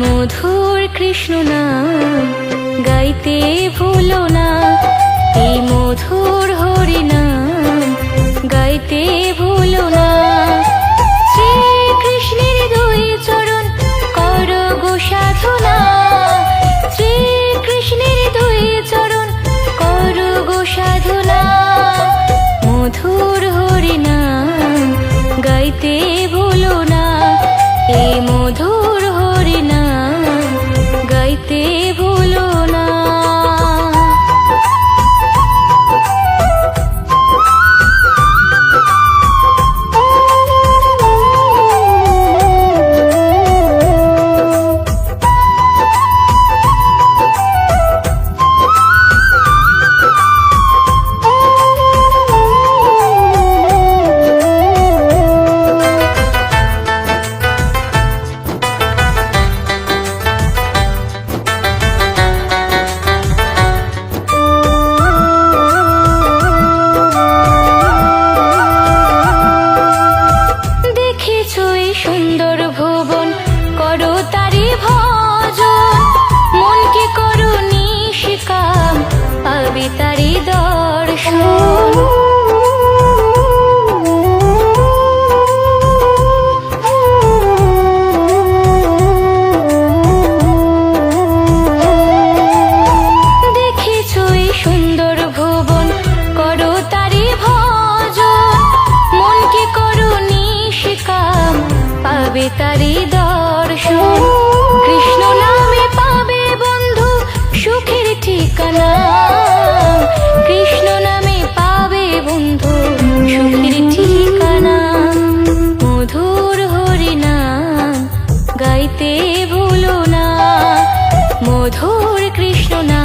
মধুর কৃষ্ণ নাম গাইতে ভুলো না, এই মধুর হরি নাম গাইতে ভুলো না। শ্রীকৃষ্ণের দুই চরণ করো গো সাধনা, শ্রীকৃষ্ণের দুই চরণ করো গো সাধনা। মধুর হরি নাম গাইতে ভুলো না, এই মধুর হরি নাম গাইতে ভুলো না। সুন্দর ভুবন করো তারি ভজন, মনকে করো নিষ্কাম পাবে তারি দর্শন। দেখেছো এই সুন্দর ভুবন করো তারি ভজন, মনকে করো নিষ্কাম পাবে তারি দর্শন। কৃষ্ণ নামে পাবে বন্ধু সুখের ঠিকানা, কৃষ্ণ নামে পাবে বন্ধু সুখের ঠিকানা। মধুর হরি নাম গাইতে ভুলো না, মধুর কৃষ্ণ নাম